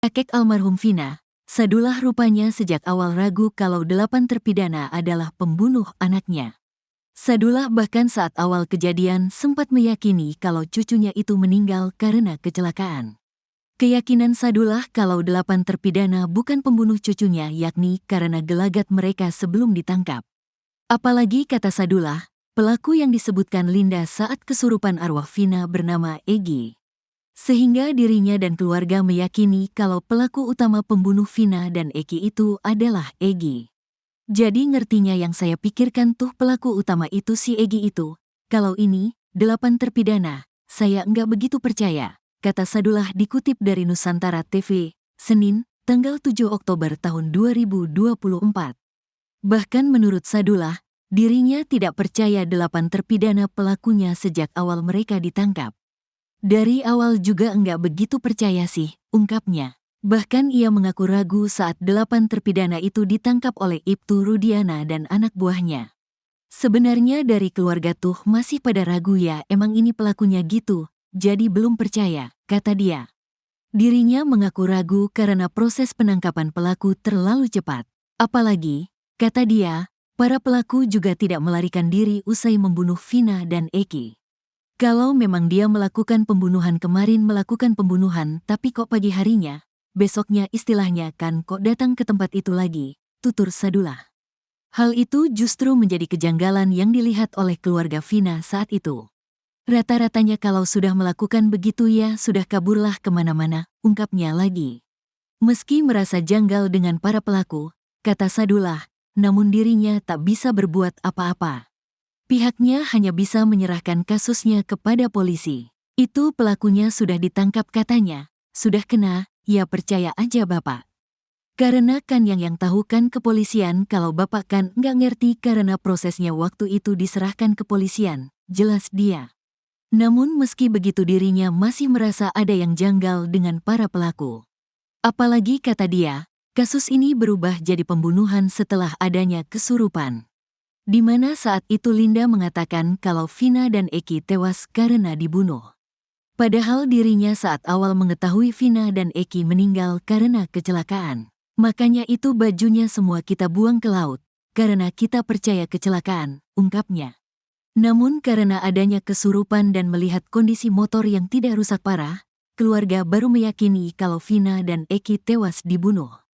Kakek almarhum Vina, Sadullah rupanya sejak awal ragu kalau 8 terpidana adalah pembunuh anaknya. Sadullah bahkan saat awal kejadian sempat meyakini kalau cucunya itu meninggal karena kecelakaan. Keyakinan Sadullah kalau 8 terpidana bukan pembunuh cucunya yakni karena gelagat mereka sebelum ditangkap. Apalagi kata Sadullah, pelaku yang disebutkan Linda saat kesurupan arwah Vina bernama Egy. Sehingga dirinya dan keluarga meyakini kalau pelaku utama pembunuh Vina dan Eki itu adalah Egy. Jadi ngertinya yang saya pikirkan tuh pelaku utama itu si Egy itu. Kalau ini, 8 terpidana, saya enggak begitu percaya, kata Sadullah dikutip dari Nusantara TV, Senin, tanggal 7 Oktober tahun 2024. Bahkan menurut Sadullah, dirinya tidak percaya 8 terpidana pelakunya sejak awal mereka ditangkap. Dari awal juga enggak begitu percaya sih, ungkapnya. Bahkan ia mengaku ragu saat 8 terpidana itu ditangkap oleh Ibtu Rudiana dan anak buahnya. Sebenarnya dari keluarga tuh masih pada ragu ya emang ini pelakunya gitu, jadi belum percaya, kata dia. Dirinya mengaku ragu karena proses penangkapan pelaku terlalu cepat. Apalagi, kata dia, para pelaku juga tidak melarikan diri usai membunuh Vina dan Eki. Kalau memang dia melakukan pembunuhan kemarin melakukan pembunuhan tapi kok pagi harinya, besoknya istilahnya kan kok datang ke tempat itu lagi, tutur Sadullah. Hal itu justru menjadi kejanggalan yang dilihat oleh keluarga Vina saat itu. Rata-ratanya kalau sudah melakukan begitu ya sudah kaburlah kemana-mana, ungkapnya lagi. Meski merasa janggal dengan para pelaku, kata Sadullah, namun dirinya tak bisa berbuat apa-apa. Pihaknya hanya bisa menyerahkan kasusnya kepada polisi. Itu pelakunya sudah ditangkap katanya. Sudah kena, ya percaya aja Bapak. Karena kan yang tahu kan kepolisian kalau Bapak kan nggak ngerti karena prosesnya waktu itu diserahkan ke polisian, jelas dia. Namun meski begitu dirinya masih merasa ada yang janggal dengan para pelaku. Apalagi kata dia, kasus ini berubah jadi pembunuhan setelah adanya kesurupan. Di mana saat itu Linda mengatakan kalau Vina dan Eki tewas karena dibunuh. Padahal dirinya saat awal mengetahui Vina dan Eki meninggal karena kecelakaan. Makanya itu bajunya semua kita buang ke laut, karena kita percaya kecelakaan, ungkapnya. Namun karena adanya kesurupan dan melihat kondisi motor yang tidak rusak parah, keluarga baru meyakini kalau Vina dan Eki tewas dibunuh.